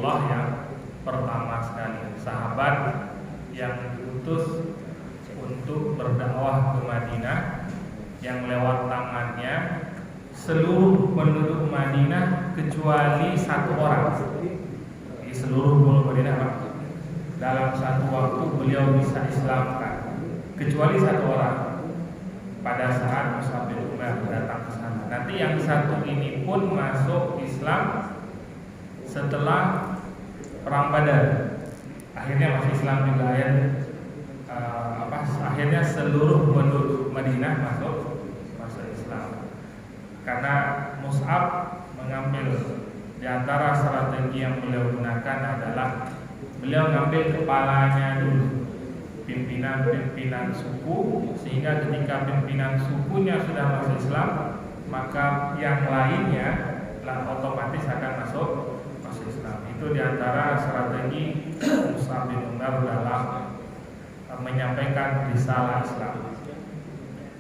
Rasulullah yang pertama sekali, sahabat yang diutus untuk berdakwah ke Madinah, yang lewat tangannya seluruh penduduk Madinah kecuali satu orang. Di seluruh penduduk Madinah, Pak, dalam satu waktu beliau bisa Islamkan, kecuali satu orang pada saat Mus'ab bin Umair datang ke sana. Nanti yang satu ini pun masuk Islam setelah perang Badar. Akhirnya masuk Islam juga ya. Akhirnya seluruh penduduk Madinah masuk Islam. Karena Mus'ab mengambil di antara strategi yang beliau gunakan adalah beliau ngambil kepalanya dulu, pimpinan suku, sehingga ketika pimpinan sukunya sudah masuk Islam, maka yang lainnya otomatis akan masuk Islam. Itu di antara strategi Mus'ab bin Umair dalam menyampaikan risalah Islam.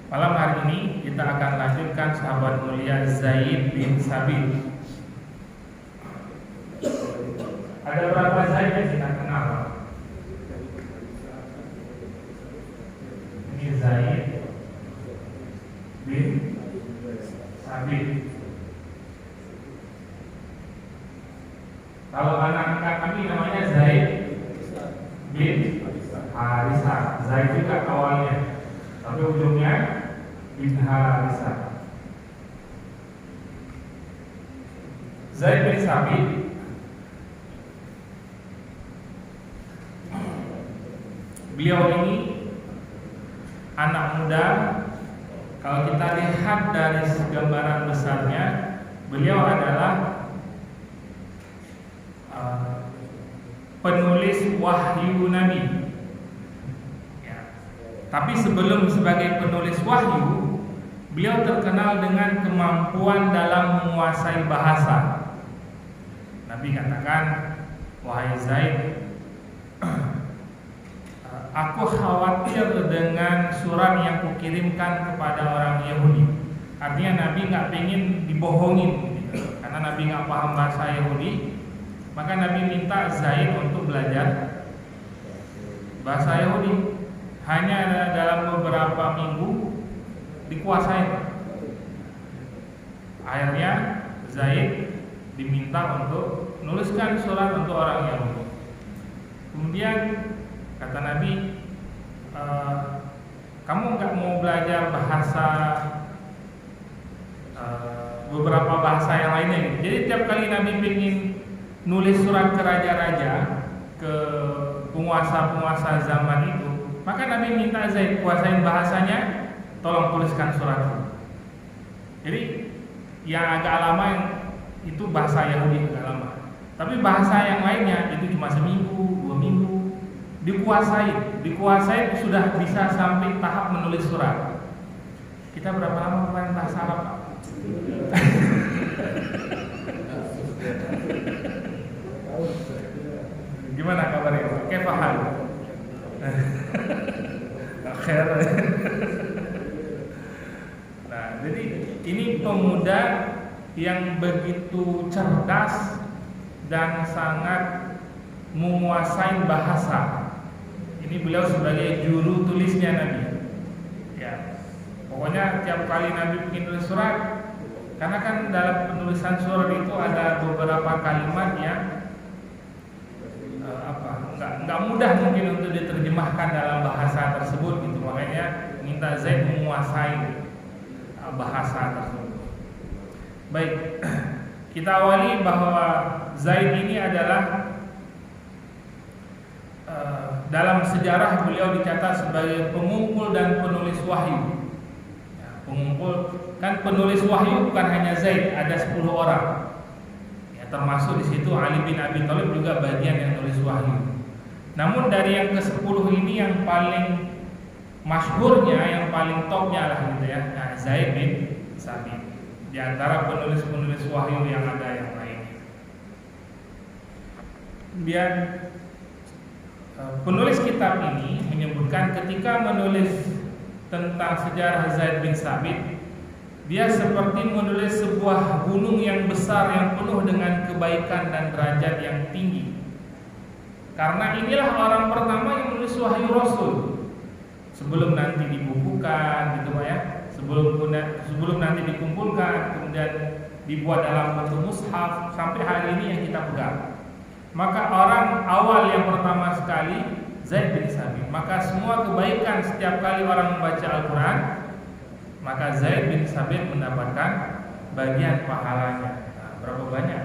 Malam hari ini kita akan lanjutkan sahabat mulia Zaid bin Sabit. Ada berapa Zaid yang kita kenal? Ini Zaid bin Sabit. Kalau anak angkat kami namanya Zaid bin Harisah. Zaid juga awalnya, tapi ujungnya bin Harisah. Zaid bin Sabit beliau ini anak muda. Kalau kita lihat dari gambaran besarnya, beliau adalah penulis wahyu Nabi ya. Tapi sebelum sebagai penulis wahyu, beliau terkenal dengan kemampuan dalam menguasai bahasa. Nabi katakan, wahai Zaid, aku khawatir dengan surat yang kukirimkan kepada orang Yahudi. Artinya Nabi nggak ingin dibohongin gitu. Karena Nabi nggak paham bahasa Yahudi, maka Nabi minta Zaid untuk belajar bahasa Yahudi. Hanya dalam beberapa minggu dikuasai. Akhirnya Zaid diminta untuk menuliskan surat untuk orang Yahudi. Kemudian kata Nabi, kamu nggak mau belajar bahasa beberapa bahasa yang lainnya gitu. Jadi tiap kali Nabi ingin nulis surat ke raja-raja, ke penguasa-penguasa zaman itu, maka Nabi minta Zaid kuasain bahasanya, tolong tuliskan surat itu. Jadi yang agak lama yang itu bahasa Yahudi agak lama, tapi bahasa yang lainnya itu cuma seminggu, 2 minggu. Dikuasai sudah bisa sampai tahap menulis surat. Kita berapa lama kemarin bahasa Arab, Pak? Gimana kabarnya? Kefahan? Akhir. Nah, jadi ini pemuda yang begitu cerdas dan sangat menguasai bahasa. Ini beliau sebagai juru tulisnya Nabi. Ya, pokoknya tiap kali Nabi bikin tulis surat, karena kan dalam penulisan surat itu ada beberapa kalimat yang nggak mudah mungkin untuk diterjemahkan dalam bahasa tersebut gitu. Makanya minta Zaid menguasai bahasa tersebut. Baik, kita awali bahwa Zaid ini adalah dalam sejarah beliau dicatat sebagai pengumpul dan penulis wahyu. Ya, pengumpul, kan penulis wahyu bukan hanya Zaid, ada 10 orang. Ya, termasuk di situ Ali bin Abi Thalib juga bagian yang tulis wahyu. Namun dari yang ke-10 ini yang paling masyhurnya, yang paling topnya lah gitu ya, nah, Zaid bin Sabit. Di antara penulis-penulis wahyu yang ada yang lainnya. Kemudian penulis kitab ini menyebutkan ketika menulis tentang sejarah Zaid bin Sabit, dia seperti menulis sebuah gunung yang besar yang penuh dengan kebaikan dan derajat yang tinggi. Karena inilah orang pertama yang menulis wahyu Rasul. Sebelum nanti dibukukan gitu Pak ya. Sebelum nanti dikumpulkan, kemudian dibuat dalam bentuk mushaf sampai hari ini yang kita pegang. Maka orang awal yang pertama sekali Zaid bin Sabit. Maka semua kebaikan setiap kali orang membaca Al-Quran, maka Zaid bin Sabit mendapatkan bagian pahalanya. Nah, berapa banyak?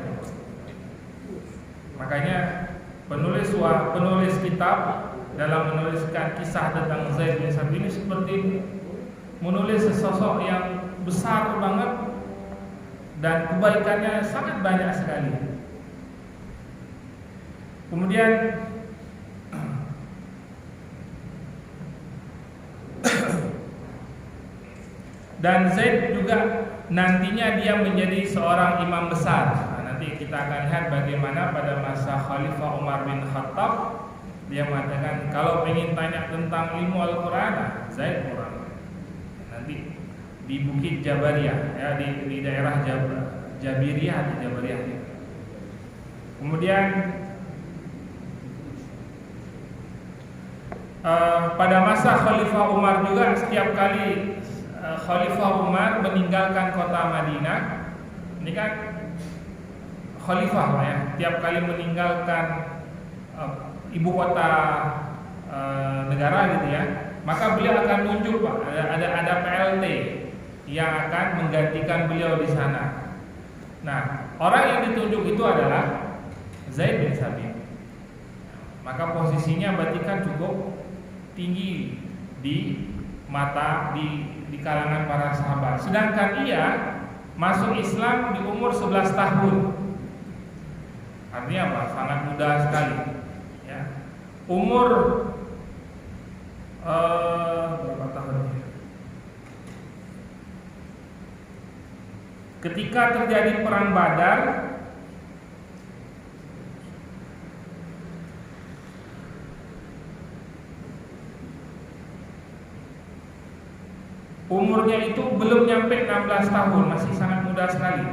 Makanya penulis kitab dalam menuliskan kisah tentang Zaid bin Sabit ini seperti menulis sesosok yang besar banget dan kebaikannya sangat banyak sekali. Kemudian dan Zaid juga nantinya dia menjadi seorang imam besar. Nah, nanti kita akan lihat bagaimana pada masa Khalifah Umar bin Khattab dia mengatakan kalau ingin tanya tentang ilmu Al-Quran, Zaid orang. Nanti di Bukit Jabariyah ya, di daerah Jabiriyah di Jabariyah. Kemudian pada masa Khalifah Umar juga setiap kali Khalifah Umar meninggalkan kota Madinah, ini kan Khalifah ya, tiap kali meninggalkan ibu kota negara gitu ya, maka beliau akan nunjuk Pak, ada PLT yang akan menggantikan beliau di sana. Nah, orang yang ditunjuk itu adalah Zaid bin Sabit. Maka posisinya berarti kan cukup tinggi di mata di kalangan para sahabat. Sedangkan ia masuk Islam di umur 11 tahun. Artinya apa? Sangat muda sekali. Ya. Umur berapa tahun? Ketika terjadi perang Badar, umurnya itu belum nyampe 16 tahun, masih sangat muda sekali.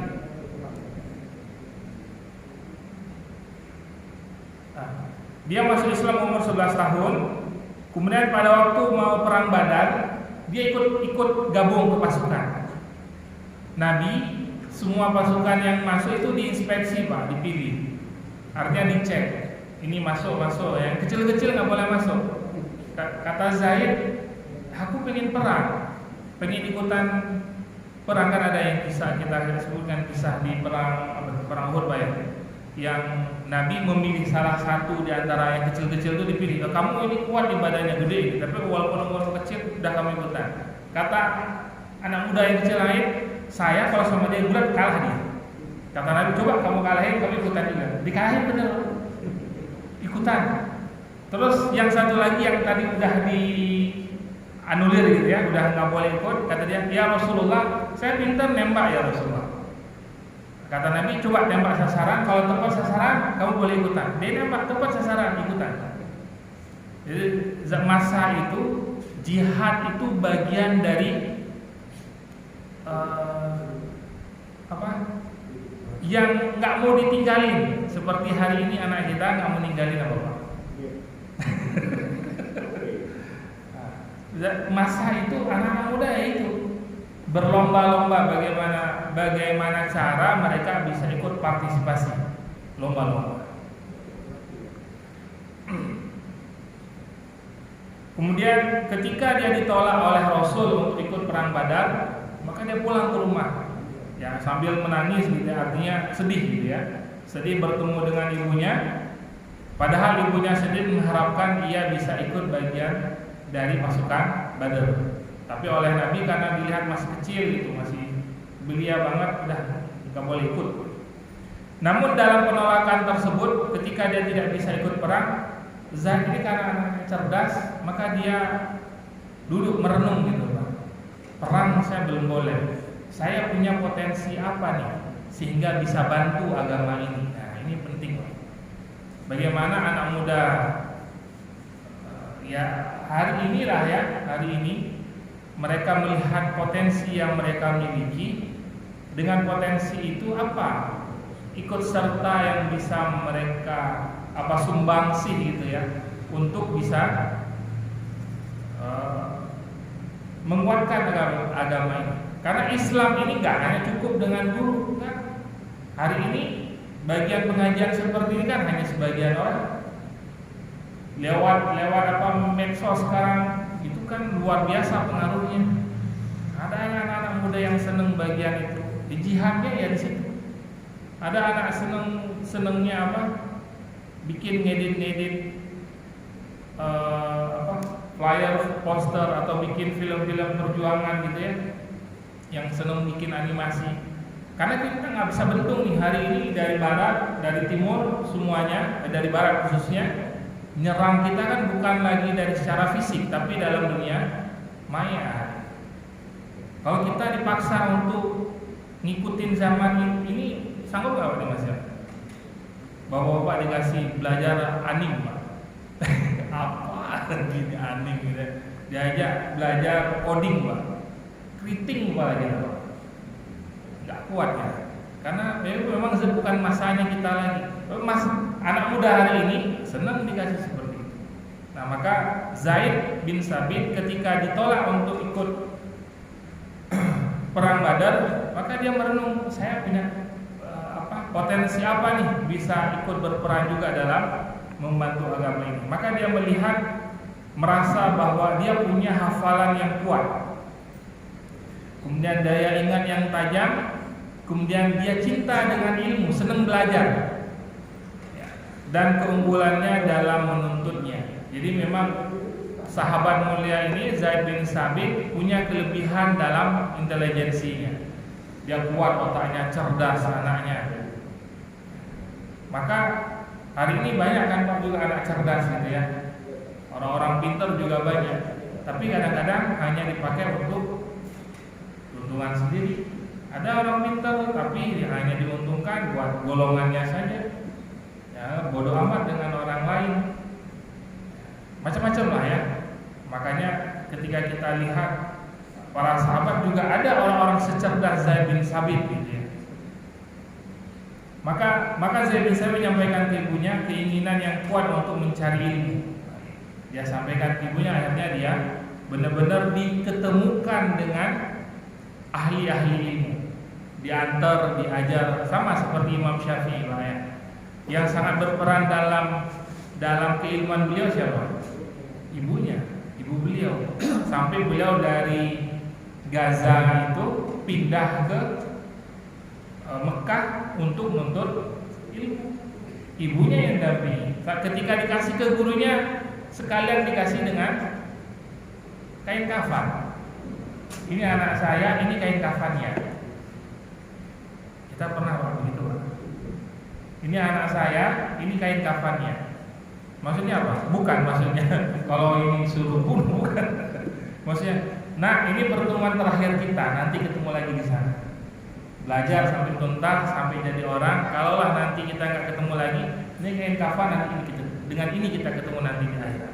Nah, dia masuk Islam umur 11 tahun. Kemudian pada waktu mau perang Badar, dia ikut gabung ke pasukan. Nabi, semua pasukan yang masuk itu diinspeksi Pak, dipilih. Artinya dicek. Ini masuk, yang kecil-kecil nggak boleh masuk. Kata Zaid, aku pengen perang. Pengen ikutan perang, kan ada yang kisah kita sebutkan kisah di perang Uhud ya, yang Nabi memilih salah satu di antara yang kecil-kecil itu dipilih. Kamu ini kuat di badannya gede, tapi walaupun umur kecil udah kamu ikutan. Kata anak muda yang kecil lain, saya kalau sama dia bulat kalah dia. Kata Nabi, coba kamu kalahin, kamu ikutan juga. Dikalahin bener, ikutan. Terus yang satu lagi yang tadi udah anulir gitu ya, udah nggak boleh ikut, kata dia, ya Rasulullah, saya pintar nembak ya Rasulullah. Kata Nabi, coba tembak sasaran, kalau tepat sasaran kamu boleh ikutan. Dia nembak tepat sasaran, ikutan. Jadi masa itu jihad itu bagian dari yang nggak mau ditinggalin. Seperti hari ini anak kita nggak mau ninggalin apa Pak? Masa itu anak-anak muda itu berlomba-lomba bagaimana cara mereka bisa ikut partisipasi lomba-lomba. Kemudian ketika dia ditolak oleh Rasul untuk ikut perang Badar, maka dia pulang ke rumah ya sambil menangis gitu, artinya sedih gitu ya, sedih bertemu dengan ibunya. Padahal ibunya sedih mengharapkan ia bisa ikut bagian dari pasukan Badar. Tapi oleh Nabi karena dilihat masih kecil gitu, masih belia banget, udah nggak boleh ikut. Namun dalam penolakan tersebut, ketika dia tidak bisa ikut perang, Zaid ini karena anaknya cerdas, maka dia duduk merenung gitu Pak. Perang saya belum boleh. Saya punya potensi apa nih sehingga bisa bantu agama ini. Nah, ini penting Pak. Bagaimana anak muda ya hari ini mereka melihat potensi yang mereka miliki. Dengan potensi itu apa ikut serta yang bisa mereka sumbangsi gitu ya, untuk bisa menguatkan agama ini. Karena Islam ini nggak hanya cukup dengan guru kan. Hari ini bagian pengajian seperti ini kan hanya sebagian orang. Lewat medsos sekarang itu kan luar biasa pengaruhnya. Ada anak-anak muda yang seneng bagian itu. Di jihadnya ya di situ. Ada anak senengnya bikin ngedit flyer, poster, atau bikin film-film perjuangan gitu ya, yang seneng bikin animasi. Karena kita nggak bisa bentung nih hari ini dari barat, dari timur, semuanya dari barat khususnya nyerang kita kan bukan lagi dari secara fisik, tapi dalam dunia maya. Kalau kita dipaksa untuk ngikutin zaman ini, sanggup nggak Pak Mas ya? Bapak-bapak dikasih belajar anim Pak. Apa gini anim gitu. Diajak belajar coding Pak. Keriting Pak lagi Pak. Nggak kuat ya. Karena memang bukan masanya kita lagi. Anak muda hari ini senang dikasih seperti itu. Nah, maka Zaid bin Sabit ketika ditolak untuk ikut perang Badar, maka dia merenung, saya punya potensi apa nih bisa ikut berperan juga dalam membantu agama ini. Maka dia merasa bahwa dia punya hafalan yang kuat, kemudian daya ingat yang tajam, kemudian dia cinta dengan ilmu, senang belajar, dan keunggulannya dalam menuntutnya. Jadi memang sahabat mulia ini Zaid bin Sabit punya kelebihan dalam intelijensinya. Dia kuat otaknya, cerdas anaknya. Maka hari ini banyak kan Pak juga anak cerdas gitu ya. Orang-orang pintar juga banyak. Tapi kadang-kadang hanya dipakai untuk keuntungan sendiri. Ada orang pintar tapi hanya diuntungkan buat golongannya saja. Ya, bodoh amat dengan orang lain. Macam-macam lah ya. Makanya ketika kita lihat para sahabat juga ada orang-orang secerdas Zaid bin Sabit gitu ya. Maka Zaid bin Sabit menyampaikan ke ibunya keinginan yang kuat untuk mencari ilmu. Dia sampaikan ke ibunya, akhirnya dia benar-benar diketemukan dengan ahli-ahli ilmu. Diantar, diajar, sama seperti Imam Syafi'i lah ya. Yang sangat berperan dalam keilmuan beliau siapa? Ibunya, ibu beliau. Sampai beliau dari Gaza itu pindah ke Mekah untuk menuntut ilmu. Ibunya yang dampingi. Ketika dikasih ke gurunya, sekalian dikasih dengan kain kafan. Ini anak saya, ini kain kafannya. Kita pernah begitu Pak. Ini anak saya, ini kain kafannya. Maksudnya apa? Bukan maksudnya kalau ini suruh bunuh, bukan. Maksudnya, nah ini pertemuan terakhir kita, nanti ketemu lagi di sana. Belajar sampai tuntas, sampai jadi orang. Kalaulah nanti kita nggak ketemu lagi, ini kain kafan, nanti ini kita, dengan ini kita ketemu nanti di akhirat.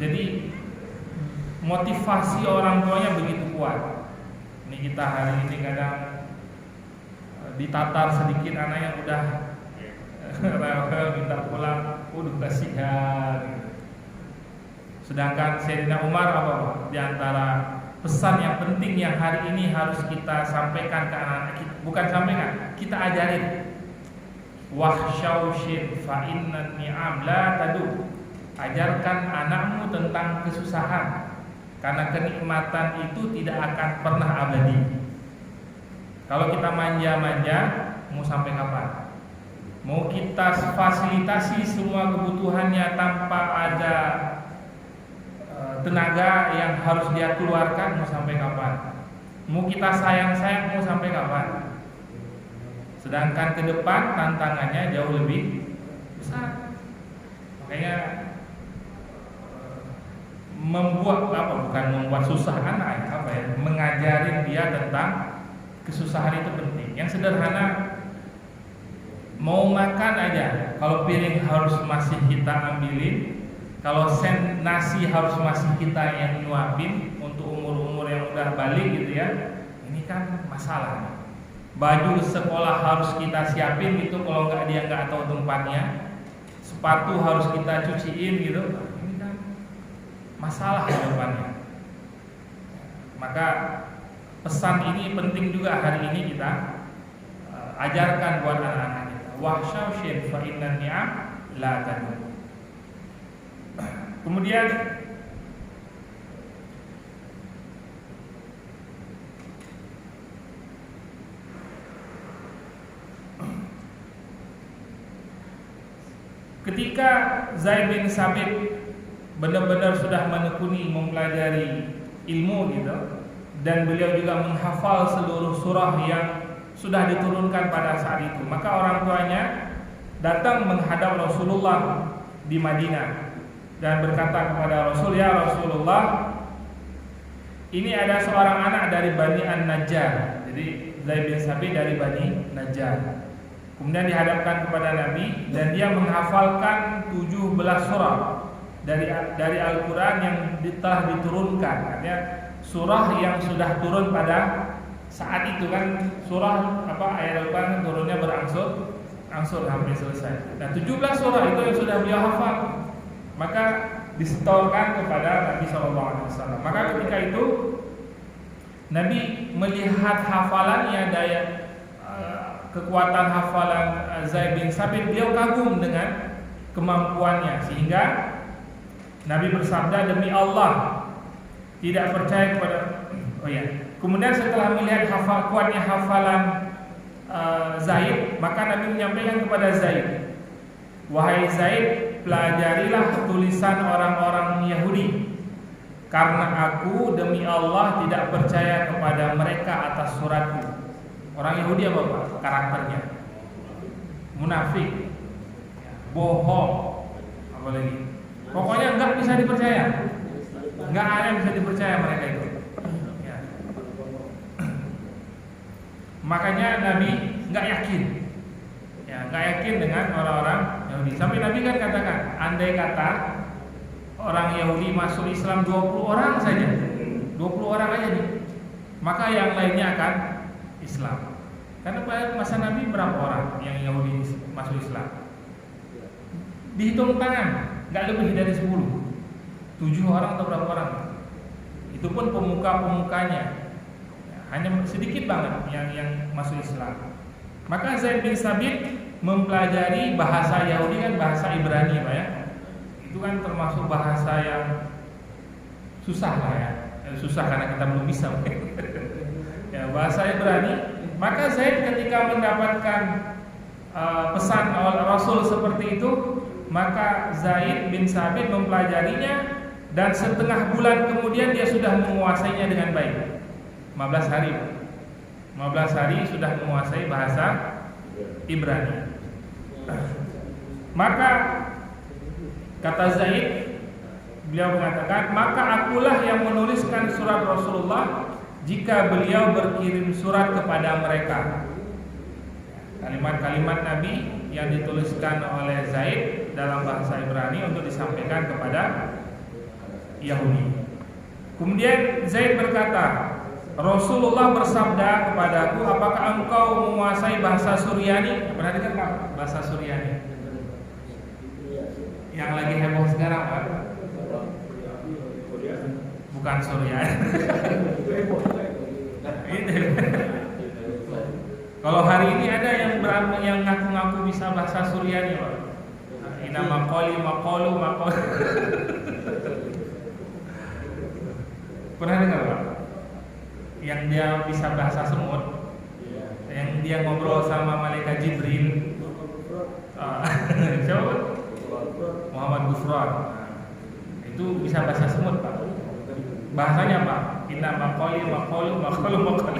Jadi motivasi orang tuanya begitu kuat. Ini kita hari ini kadang ditatar sedikit anak yang udah rewel minta pulang, kasihan. Sedangkan Sayyidina Umar apa Pak? Di antara pesan yang penting yang hari ini harus kita sampaikan ke anak-anak kita, bukan sampaikan, kita ajarin. Wahsyaushid fa innan ni'am la tadu. Ajarkan anakmu tentang kesusahan, karena kenikmatan itu tidak akan pernah abadi. Kalau kita manja-manja, mau sampai kapan? Mau kita fasilitasi semua kebutuhannya tanpa ada tenaga yang harus dia keluarkan, mau sampai kapan? Mau kita sayang-sayang, mau sampai kapan? Sedangkan ke depan tantangannya jauh lebih besar. Makanya bukan membuat susah anak, mengajarin dia tentang kesusahan itu penting. Yang sederhana, mau makan aja, kalau piring harus masih kita ambilin, Kalau nasi harus masih kita yang nyuapin untuk umur-umur yang udah balik gitu ya, ini kan masalah. Baju sekolah harus kita siapin gitu, kalau nggak dia nggak tahu tempatnya. Sepatu harus kita cuciin gitu, ini kan masalah ke depannya. Maka pesan ini penting juga hari ini kita ajarkan buat anak-anak kita. Wahsyawshin fa innan ni'am la tadum. Kemudian ketika Zaid bin Sabit benar-benar sudah menekuni mempelajari ilmu gitu, dan beliau juga menghafal seluruh surah yang sudah diturunkan pada saat itu, maka orang tuanya datang menghadap Rasulullah di Madinah dan berkata kepada Rasul, "Ya Rasulullah, ini ada seorang anak dari Bani An-Najjar." Jadi Zaid bin Sabit dari Bani Najjar. Kemudian dihadapkan kepada Nabi dan dia menghafalkan 17 surah dari Al-Quran yang telah diturunkan. Artinya surah yang sudah turun pada saat itu kan, surah ayat Al-Quran turunnya berangsur hampir selesai. Dan 17 surah itu yang sudah beliau hafal, maka disetorkan kepada Nabi SAW. Maka ketika itu Nabi melihat hafalannya, daya kekuatan hafalan Zaid bin Sabit, beliau kagum dengan kemampuannya, sehingga Nabi bersabda, "Demi Allah, tidak percaya kepada." Kemudian setelah melihat kuatnya hafalan Zaid, maka Nabi menyampaikan kepada Zaid, "Wahai Zaid, pelajarilah tulisan orang-orang Yahudi, karena aku demi Allah tidak percaya kepada mereka atas suratku." Orang Yahudi apa Pak? Karakternya munafik, bohong, apa lagi? Pokoknya nggak bisa dipercaya, nggak ada yang bisa dipercaya mereka itu. Ya. Makanya Nabi nggak yakin, nggak yakin dengan orang-orang Yahudi. Sampai Nabi kan katakan, andai kata orang Yahudi masuk Islam 20 orang saja, 20 orang aja nih, maka yang lainnya akan Islam. Karena pada masa Nabi berapa orang yang Yahudi masuk Islam? Dihitung tangan, nggak lebih dari 10, 7 orang atau berapa orang? Itu pun pemuka-pemukanya, hanya sedikit banget yang masuk Islam. Maka Zaid bin Sabit mempelajari bahasa Yahudi, kan bahasa Ibrani Pak ya. Itu kan termasuk bahasa yang susah lah ya. Susah karena kita belum bisa. Ya, bahasa Ibrani. Maka Zaid ketika mendapatkan pesan Rasul seperti itu, maka Zaid bin Sabit mempelajarinya, dan setengah bulan kemudian dia sudah menguasainya dengan baik. 15 hari 15 hari sudah menguasai bahasa Ibrani. Maka kata Zaid, beliau mengatakan, "Maka akulah yang menuliskan surat Rasulullah jika beliau berkirim surat kepada mereka." Kalimat-kalimat Nabi yang dituliskan oleh Zaid dalam bahasa Ibrani untuk disampaikan kepada Yahudi. Kemudian Zaid berkata, "Rasulullah bersabda kepadaku, apakah engkau menguasai bahasa Suryani?" Pernah dengar Pak bahasa Suryani? Yang lagi heboh sekarang Pak. Bukan Suryani. Kalau hari ini ada yang ngaku-ngaku bisa bahasa Suryani Pak. Ina maqali maqalu maqal. Pernah dengar Pak? Yang dia bisa bahasa semut, yang dia ngobrol sama malaikat Jibril. Coba Muhammad Gufron. Itu bisa bahasa semut Pak. Bahasanya Pak, inna maqali maqalu maqalu maqal.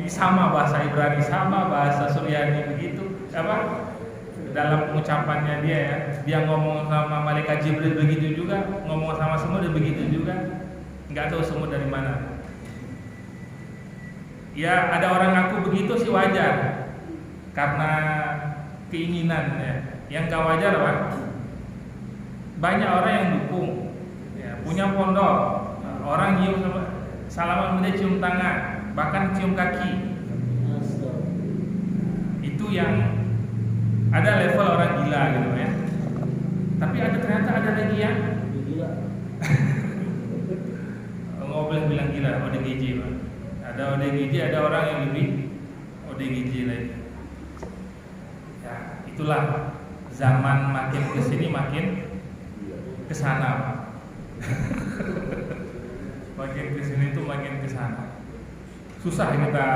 Sama bahasa Ibrani, sama bahasa Suryani, begitu apa? Dalam pengucapannya dia ya, dia ngomong sama malaikat Jibril begitu juga, ngomong sama semut begitu juga. Nggak tahu semut dari mana. Ya ada orang ngaku begitu sih wajar, karena keinginan ya. Yang gak wajar Pak, banyak orang yang dukung, ya, punya pondok, orang nyium salaman beda cium tangan, bahkan cium kaki. Itu yang ada level orang gila gitu ya. Tapi ternyata ada lagi yang gila. Nggak boleh bilang gila, ODGJ Pak. Ada ODGJ, ada orang yang lebih ODGJ lagi. Ya, itulah zaman makin kesini makin kesana Pak. Makin kesini itu makin kesana. Susah kita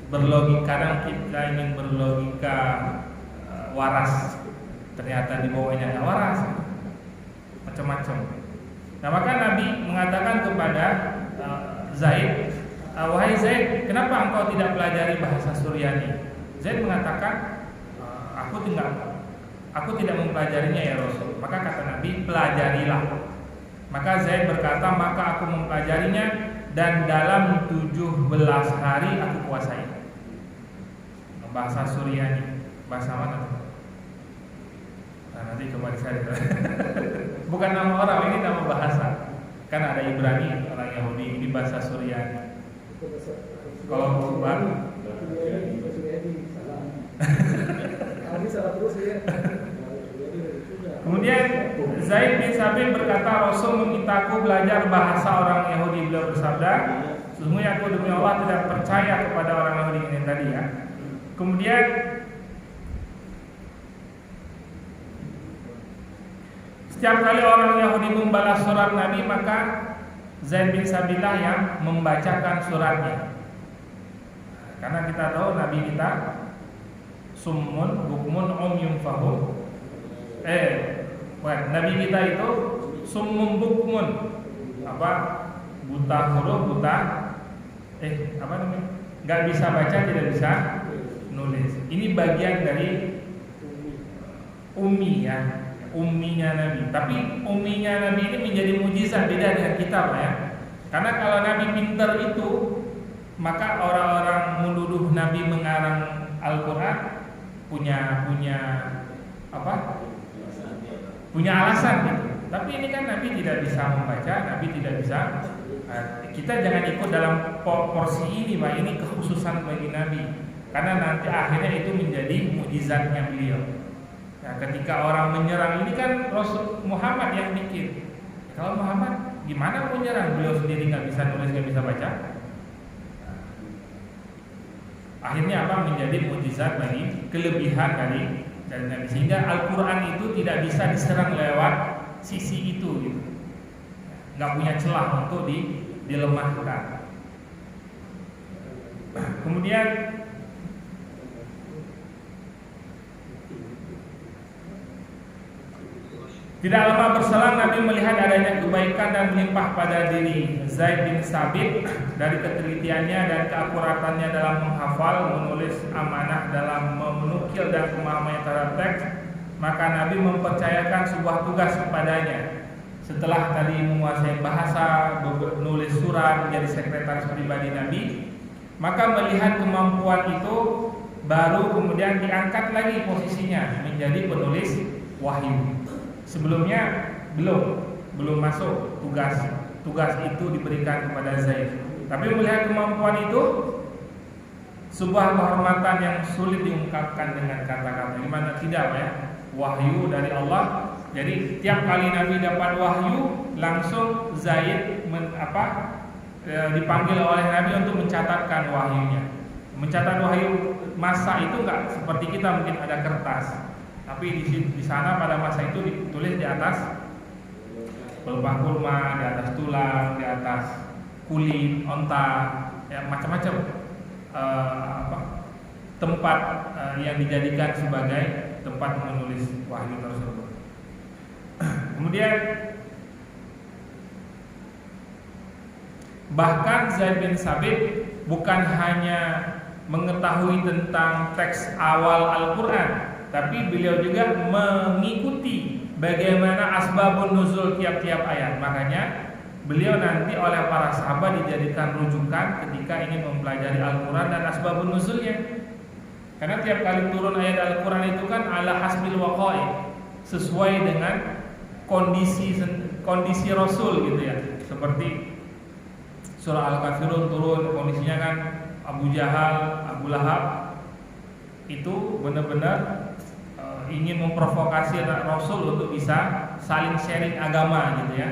berlogika. Kadang kita ingin berlogika waras, ternyata di bawahnya nggak waras, macam-macam. Nah maka Nabi mengatakan kepada Zaid, wahai Zaid, kenapa engkau tidak pelajari bahasa Suryani? Zaid mengatakan, aku tidak mempelajarinya ya Rasul. Maka kata Nabi, pelajarilah. Maka Zaid berkata, maka aku mempelajarinya dan dalam 17 hari aku kuasai. Bahasa Suryani, bahasa mana? Nah, nanti coba dicari. Bukan nama orang, ini nama bahasa. Kan ada Ibrani, orang Yahudi, ini bahasa Suryani. Kalau baru kemudian Zaid bin Sabit berkata, Rasul memintaku belajar bahasa orang Yahudi. Beliau bersabda, sesungguhnya aku demi Allah tidak percaya kepada orang Yahudi ini tadi ya. Kemudian setiap kali orang Yahudi membalas surat Nabi, maka Zaid bin Sabilah yang membacakan suratnya. Karena kita tahu Nabi kita summun bukmun umyun fahum. Nabi kita itu summun bukmun, buta huruf, buta nggak bisa baca, tidak bisa nulis. Ini bagian dari ummi ya, umminya Nabi. Tapi umminya Nabi ini menjadi mujizat, beda dengan kita Pak ya. Karena kalau Nabi pintar itu, maka orang-orang menuduh Nabi mengarang Al-Quran punya alasan gitu. Tapi ini kan Nabi tidak bisa membaca, Nabi tidak bisa. Kita jangan ikut dalam porsi ini Pak. Ini kekhususan bagi Nabi. Karena nanti akhirnya itu menjadi mukjizatnya beliau. Ya, ketika orang menyerang, ini kan Rasul Muhammad yang bikin. Kalau Muhammad gimana mau menyerang? Beliau sendiri nggak bisa nulis, nggak bisa baca. Akhirnya menjadi mukjizat bagi kelebihan dari Nabi, sehingga Al-Quran itu tidak bisa diserang lewat sisi itu gitu. Nggak punya celah untuk dilemahkan. Kemudian tidak lama berselang Nabi melihat adanya kebaikan dan melimpah pada diri Zaid bin Sabit dari ketelitiannya dan keakuratannya dalam menghafal, menulis, amanah dalam menukil dan pemahamannya terhadap teks. Maka Nabi mempercayakan sebuah tugas kepadanya. Setelah tadi menguasai bahasa, menulis surat, menjadi sekretaris pribadi Nabi, maka melihat kemampuan itu baru kemudian diangkat lagi posisinya menjadi penulis wahyu. Sebelumnya belum masuk tugas itu diberikan kepada Zaid. Tapi melihat kemampuan itu, sebuah kehormatan yang sulit diungkapkan dengan kata-kata. Gimana tidak ya? Wahyu dari Allah. Jadi tiap kali Nabi dapat wahyu, langsung Zaid dipanggil oleh Nabi untuk mencatatkan wahyunya. Mencatat wahyu masa itu enggak seperti kita mungkin ada kertas. Tapi di sana pada masa itu ditulis di atas pelepah kurma, di atas tulang, di atas kulit, onta, ya macam-macam tempat yang dijadikan sebagai tempat menulis wahyu tersebut. Kemudian bahkan Zaid bin Sabit bukan hanya mengetahui tentang teks awal Al-Quran, tapi beliau juga mengikuti bagaimana asbabun nuzul tiap-tiap ayat. Makanya beliau nanti oleh para sahabat dijadikan rujukan ketika ingin mempelajari Al-Quran dan asbabun nuzulnya. Karena tiap kali turun ayat Al-Quran itu kan ala hasbil waqa'i, sesuai dengan kondisi Rasul gitu ya. Seperti surah Al-Kafirun turun, kondisinya kan Abu Jahal, Abu Lahab itu benar-benar ingin memprovokasi Rasul untuk bisa saling sharing agama gitu ya.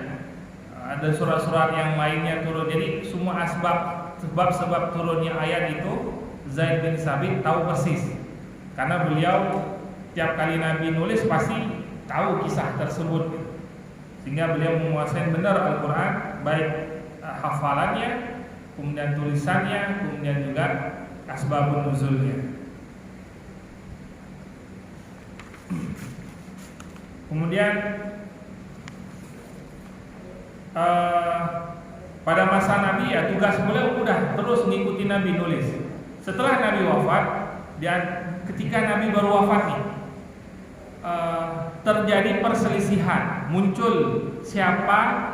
Ada surat-surat yang lainnya turun. Jadi semua sebab turunnya ayat itu Zaid bin Sabit tahu persis. Karena beliau tiap kali Nabi nulis pasti tahu kisah tersebut. Sehingga beliau menguasai benar Al-Qur'an, baik hafalannya, kemudian tulisannya, kemudian juga asbabun nuzulnya. Kemudian pada masa Nabi ya tugas beliau udah terus ngikutin Nabi nulis. Setelah Nabi wafat dan ketika Nabi baru wafat nih, terjadi perselisihan, muncul siapa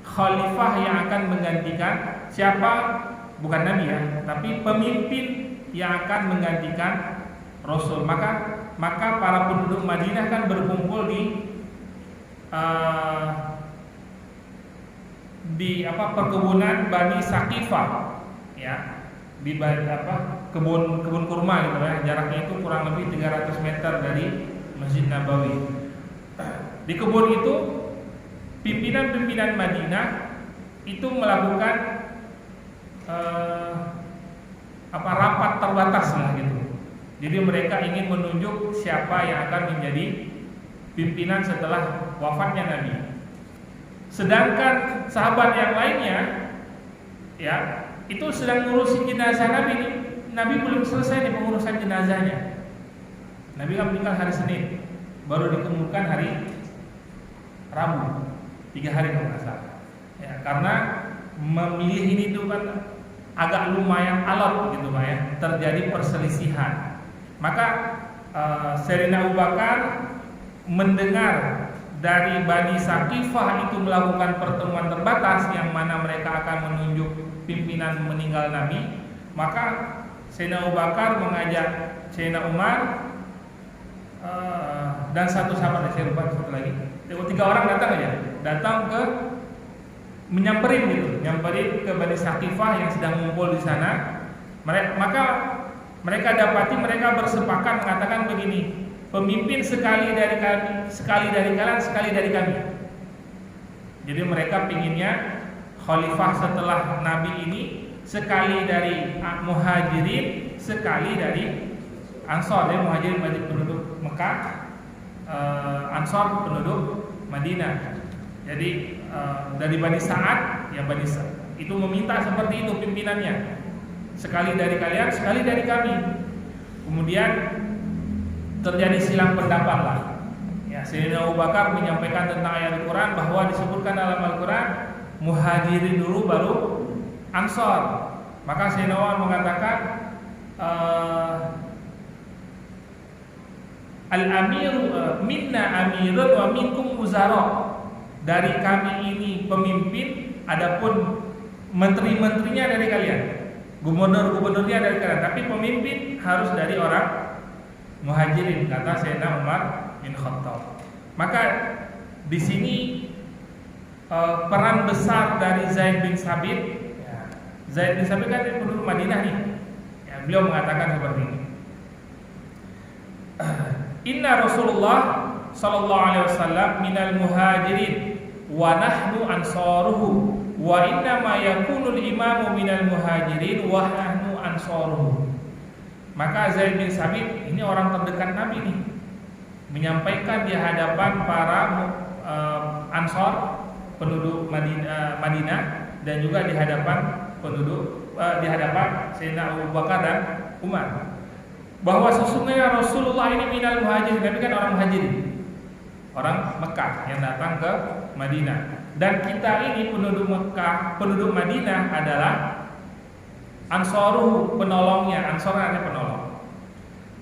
khalifah yang akan menggantikan, siapa bukan Nabi ya, tapi pemimpin yang akan menggantikan Rasul. Maka para penduduk Madinah kan berkumpul di perkebunan Bani Saqifah ya, di kebun kurma gitu ya. Jaraknya itu kurang lebih 300 meter dari Masjid Nabawi. Di kebun itu pimpinan-pimpinan Madinah itu melakukan rapat terbatas lah gitu. Jadi mereka ingin menunjuk siapa yang akan menjadi pimpinan setelah wafatnya Nabi. Sedangkan sahabat yang lainnya ya, itu sedang ngurusin jenazah Nabi nih. Nabi belum selesai nih pengurusan jenazahnya. Nabi kan meninggal hari Senin, baru dikemukakan hari Rabu, 3 hari kalau nggak salah. Ya, karena memilih ini tuh kan agak lumayan alot gitu Pak ya, terjadi perselisihan. Maka Sayyidina Abu Bakar mendengar dari Bani Saqifah itu melakukan pertemuan terbatas yang mana mereka akan menunjuk pimpinan meninggal Nabi. Maka Sayyidina Abu Bakar mengajak Sayyidina Umar dan satu sahabat, saya lupa satu lagi, 3 orang datang ke nyamperin ke Bani Saqifah yang sedang ngumpul di sana. Maka mereka bersepakat mengatakan begini, pemimpin sekali dari kalian, sekali dari kami. Jadi mereka pinginnya khalifah setelah Nabi ini sekali dari Muhajirin, sekali dari Ansor. Ya, Muhajirin penduduk Mekah, Ansor penduduk Madinah. Jadi dari Bani Sa'ad, ya Bani Sa'ad itu meminta seperti itu pimpinannya. Sekali dari kalian, sekali dari kami. Kemudian terjadi silang pendapat lah. Ya, Sayyidina Abu Bakar menyampaikan tentang ayat Al-Quran bahwa disebutkan dalam Al-Quran Muhajirin dulu baru Ansor. Maka Sayyidina Umar mengatakan Al-amiru minna amirun wa minkum uzara. Dari kami ini pemimpin, adapun menteri-menterinya dari kalian, gubernur-gubernurnya dari kalian, tapi pemimpin harus dari orang Muhajirin, kata Sayyidina Umar bin Khattab. Maka di sini peran besar dari Zaid bin Sabit. Ya, Zaid bin Sabit kan penduduk Madinah nih. Ya, beliau mengatakan seperti ini. Inna Rasulullah sallallahu alaihi wasallam minal muhajirin wa nahnu ansaruhu wa inna ma yakunul imamu minal muhajirin wa nahnu ansaruhu. Maka Zaid bin Sabit ini orang terdekat Nabi nih, menyampaikan di hadapan para Ansor penduduk Madinah dan juga di hadapan di hadapan Sayyidina Abu Bakar dan Umar, bahwa sesungguhnya Rasulullah ini minal muhajirin. Nabi kan orang muhajirin, orang Mekah yang datang ke Madinah, dan kita ini penduduk Mekah, penduduk Madinah adalah Ansaruhu, penolongnya. Ansor artinya penolong.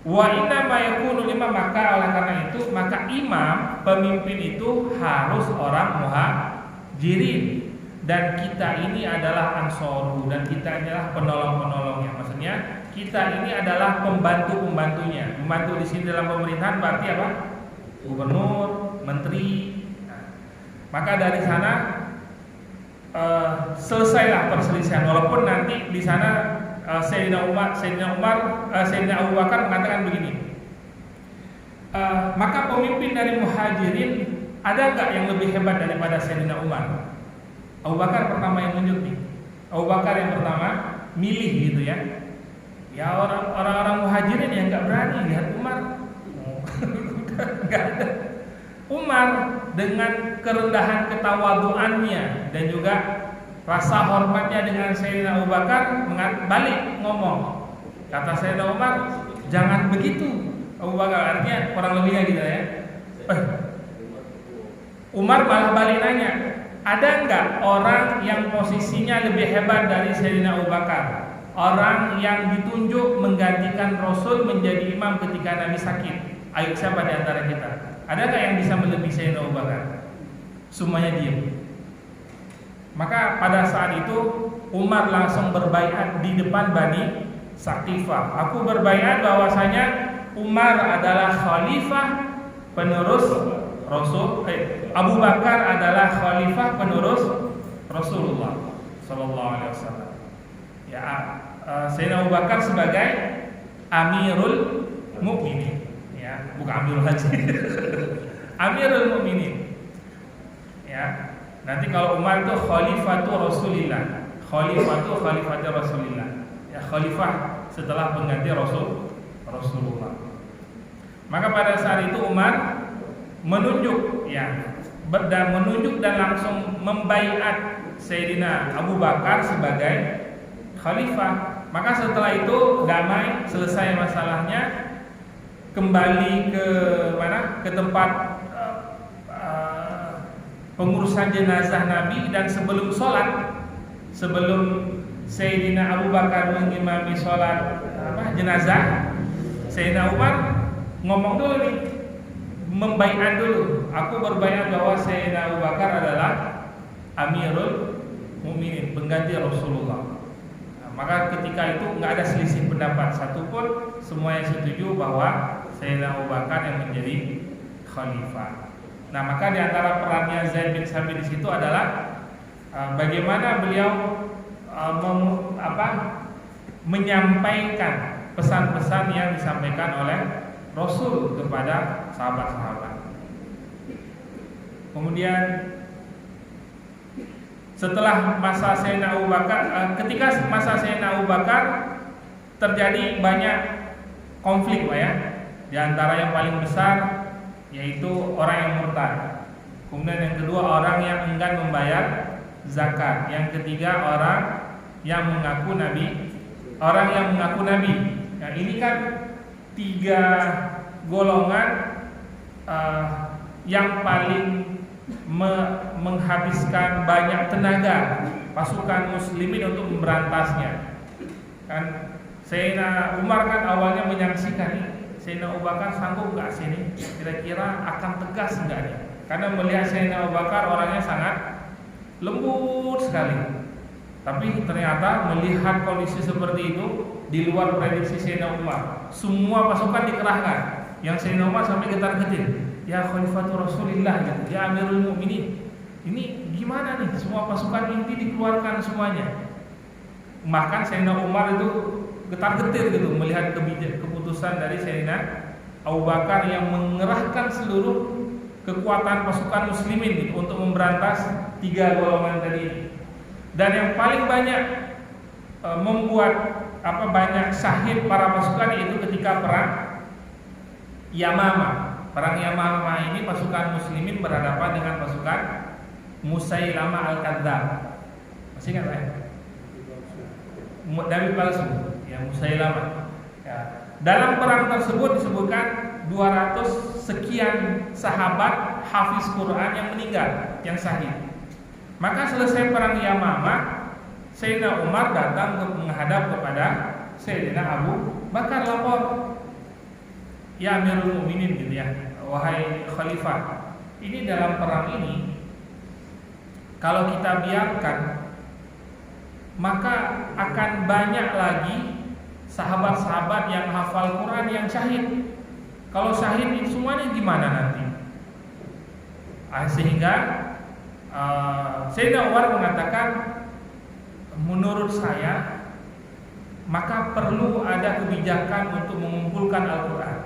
Wa inna ma yakunu imam, maka oleh karena itu maka imam, pemimpin itu harus orang muhajirin, dan kita ini adalah Ansaruhu, dan kita inilah penolong-penolongnya. Maksudnya kita ini adalah pembantu-pembantunya. Membantu di sini dalam pemerintahan berarti apa? gubernur, menteri. Nah, maka dari sana selesailah perselisihan. Walaupun nanti di sana Sayyidina Abu Bakar mengatakan begini. Maka pemimpin dari Muhajirin ada nggak yang lebih hebat daripada Sayyidina Umar? Abu Bakar pertama yang nunjuk nih. Abu Bakar yang pertama milih gitu ya. Ya orang-orang Muhajirin yang nggak berani lihat Umar. Nggak ada. Umar dengan kerendahan ketawaduannya dan juga rasa hormatnya dengan Sayyidina Abu Bakar balik ngomong. Kata Sayyidina Umar, jangan begitu. Abu Bakar artinya kurang lebihnya gitu ya. Umar malah balik nanya, ada nggak orang yang posisinya lebih hebat dari Sayyidina Abu Bakar? Orang yang ditunjuk menggantikan Rasul menjadi imam ketika Nabi sakit. Ayo siapa di antara kita? Ada nggak yang bisa melebihi Sayyidina Abu Bakar? Semuanya diam. Maka pada saat itu Umar langsung berbaiat di depan Bani Saqifah. Aku berbaiat bahwasanya Umar adalah khalifah penerus Rasul. Abu Bakar adalah khalifah penerus Rasulullah Sallallahu Alaihi Wasallam. Ya, Sayyidina Abu Bakar sebagai Amirul Mukminin. Ya, bukan Amirul Haji. Amirul Mukminin. Ya, nanti kalau Umar itu khalifatu Rasulillah. Khalifatu Rasulillah. Ya, khalifah setelah pengganti Rasulullah. Maka pada saat itu Umar menunjuk dan langsung membaiat Sayyidina Abu Bakar sebagai khalifah. Maka setelah itu damai, selesai masalahnya, kembali ke mana? Ke tempat pengurusan jenazah Nabi. Dan sebelum Sayyidina Abu Bakar mengimami sholat jenazah, Sayyidina Umar ngomong dulu nih, membaiat dulu. Aku berbaiat bahwa Sayyidina Abu Bakar adalah Amirul Mukminin, pengganti Rasulullah. Nah, maka ketika itu nggak ada selisih pendapat satupun, semuanya setuju bahwa Sayyidina Abu Bakar yang menjadi khalifah. Nah, maka di antara perannya Zaid bin Sabit di situ adalah bagaimana beliau menyampaikan pesan-pesan yang disampaikan oleh Rasul kepada sahabat-sahabat. Kemudian setelah masa Sayyidina Abu Bakar, ketika masa Sayyidina Abu Bakar terjadi banyak konflik, Pak ya. Di antara yang paling besar yaitu orang yang murtad. Kemudian yang kedua orang yang enggan membayar zakat. Yang ketiga orang yang mengaku nabi. Nah, ini kan 3 golongan yang paling menghabiskan banyak tenaga pasukan muslimin untuk memberantasnya. Kan Sayyidina Umar kan awalnya menyaksikan Sayyidina Abu Bakar sanggup nggak sini? Kira-kira akan tegas nggak nih? Karena melihat Sayyidina Abu Bakar orangnya sangat lembut sekali. Tapi ternyata melihat kondisi seperti itu di luar prediksi Sayyidina Umar. Semua pasukan dikerahkan. Yang Sayyidina Umar sampai getar-getir. Ya Khalifatul Rasulillah gitu. Ya Amirul Mukminin. Ini gimana nih? Semua pasukan inti dikeluarkan semuanya. Bahkan Sayyidina Umar itu getar-getir gitu melihat keputusan dari Sayyidina Abu Bakar yang mengerahkan seluruh kekuatan pasukan muslimin gitu, untuk memberantas 3 golongan tadi. Dan yang paling banyak membuat banyak syahid para pasukan itu ketika perang Yamamah. Perang Yamamah ini pasukan muslimin berhadapan dengan pasukan Musailamah Al-Kadzdzab. Masih ingat ya? Nabi palsu, ya Musailamah. Ya. Dalam perang tersebut disebutkan 200 sekian sahabat hafiz Quran yang meninggal, yang syahid. Maka selesai perang Yamamah, Sayyidina Umar datang menghadap kepada Sayyidina Abu Bakar, lapor, ya Amirul Mukminin gitu ya, wahai khalifah, ini dalam perang ini kalau kita biarkan maka akan banyak lagi sahabat-sahabat yang hafal Quran yang syahid. Kalau syahid itu semuanya gimana nanti? Sehingga Sayyidina Umar mengatakan, menurut saya maka perlu ada kebijakan untuk mengumpulkan Al-Quran.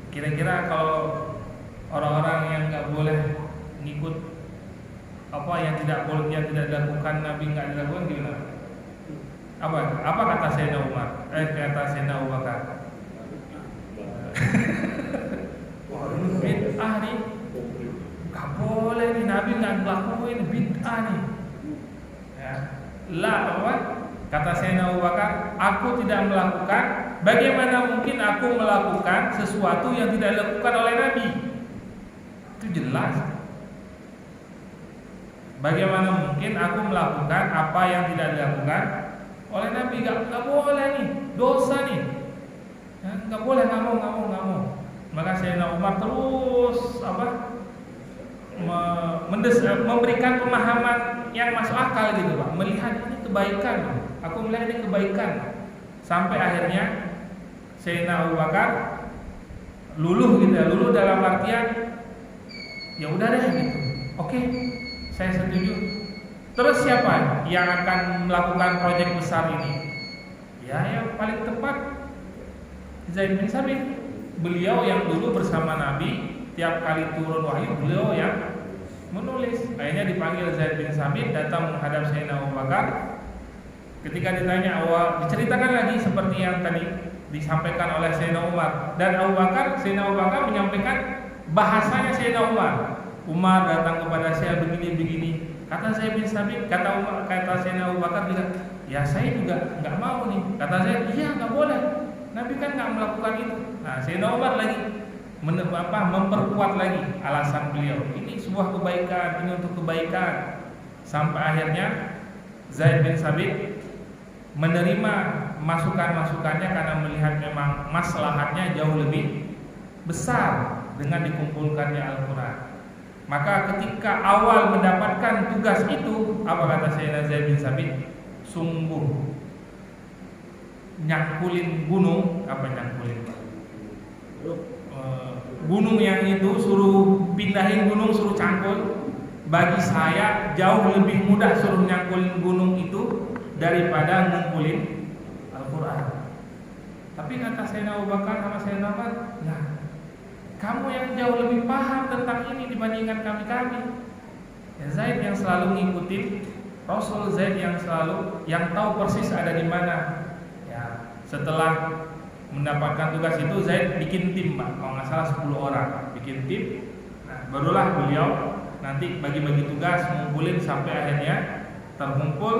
Kira-kira kalau orang-orang yang nggak boleh ngikut apa yang tidak boleh, yang tidak dilakukan Nabi nggak dilakukan gimana? Apa kata Sayyidina Umar? Kata Sayyidina Abu Bakar. Wah, ini bid'ah nih, nggak boleh nih, Nabi nggak ngelakuin, bid'ah nih. Ya. Apa? Kata Sayyidina Abu Bakar, aku tidak melakukan. Bagaimana mungkin aku melakukan sesuatu yang tidak dilakukan oleh Nabi? Itu jelas. Bagaimana mungkin aku melakukan apa yang tidak dilakukan oleh Nabi? Gak boleh nih, dosa nih. Ya, gak boleh, gak mau. Maka Sayyidina Umar terus memberikan pemahaman yang masuk akal gitu Pak. Melihat ini kebaikan, aku melihat ini kebaikan. Sampai akhirnya Sayyidina Abu Bakar luluh gitu ya, luluh dalam artian ya udah deh gitu. Oke, saya setuju. Terus siapa yang akan melakukan proyek besar ini? Ya yang paling tepat Zaid bin Sabit. Beliau yang dulu bersama Nabi, tiap kali turun wahyu beliau yang menulis. Akhirnya dipanggil Zaid bin Sabit, datang menghadap Sayyidina Abu Bakar. Ketika ditanya awal, diceritakan lagi seperti yang tadi disampaikan oleh Sayyidina Umar. Dan Sayyidina Abu Bakar menyampaikan bahasanya Sayyidina Umar. Umar datang kepada saya begini. Kata Zaid bin Sabit, kata Sayyidina Abu Bakar juga, ya saya juga nggak mau nih. Kata saya, iya nggak boleh. Nabi kan nggak melakukan itu. Nah, Sayyidina Umar lagi memperkuat lagi alasan beliau. Ini sebuah kebaikan, ini untuk kebaikan. Sampai akhirnya Zaid bin Sabit menerima masukan-masukannya karena melihat memang maslahatnya jauh lebih besar dengan dikumpulkannya Al-Quran. Maka ketika awal mendapatkan tugas itu, apa kata Sayyidina Zaid bin Sabit? Sungguh nyangkulin gunung, gunung yang itu suruh pindahin gunung, suruh cangkul. Bagi saya jauh lebih mudah suruh nyangkulin gunung itu daripada ngumpulin Al-Quran. Tapi kata Sayyidina Abu Bakar sama Sayyidina Umar, nah kamu yang jauh lebih paham tentang ini dibandingkan kami. Ya, Zaid yang selalu ngikutin Rasul, Zaid yang tahu persis ada di mana. Ya, setelah mendapatkan tugas itu Zaid bikin tim, Pak. Kalau nggak salah 10 orang bikin tim. Nah, barulah beliau nanti bagi-bagi tugas, ngumpulin sampai akhirnya terkumpul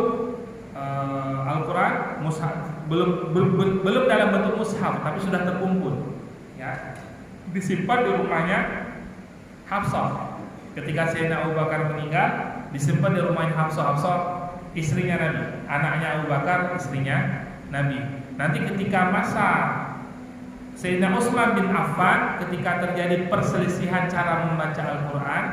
Al-Quran, mushaf, belum dalam bentuk mushaf, tapi sudah terkumpul. Ya, disimpan di rumahnya Hafsah. Ketika Sayyidina Abu Bakar meninggal, disimpan di rumahnya Hafsah. Hafsah istrinya Nabi, anaknya Abu Bakar, istrinya Nabi. Nanti ketika masa Sayyidina Utsman bin Affan, ketika terjadi perselisihan cara membaca Al-Quran,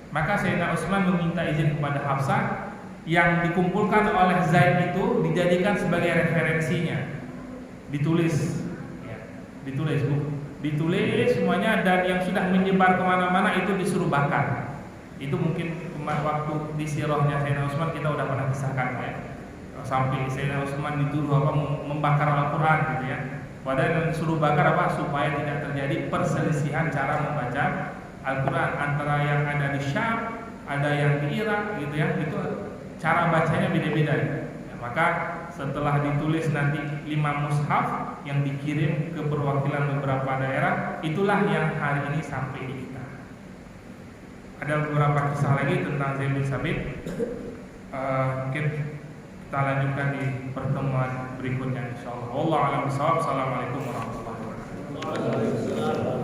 maka Sayyidina Utsman meminta izin kepada Hafsah. Yang dikumpulkan oleh Zaid itu dijadikan sebagai referensinya, ditulis semuanya, dan yang sudah menyebar kemana-mana itu disuruh bakar. Itu mungkin waktu di sirahnya Sayyidina Utsman kita udah pernah kisahkan ya. Sampai Sayyidina Utsman dituduh membakar Al-Quran gitu ya. Padahal yang disuruh bakar supaya tidak terjadi perselisihan cara membaca Al-Quran antara yang ada di Syam, ada yang di Irak gitu ya. Itu cara bacanya beda-beda ya. Maka setelah ditulis nanti 5 mushaf yang dikirim ke perwakilan beberapa daerah, itulah yang hari ini sampai di kita. Ada beberapa kisah lagi tentang Zaid bin Sabit. Mungkin kita lanjutkan di pertemuan berikutnya insyaallah. Wallahu a'lam bishawab. Assalamualaikum warahmatullahi wabarakatuh.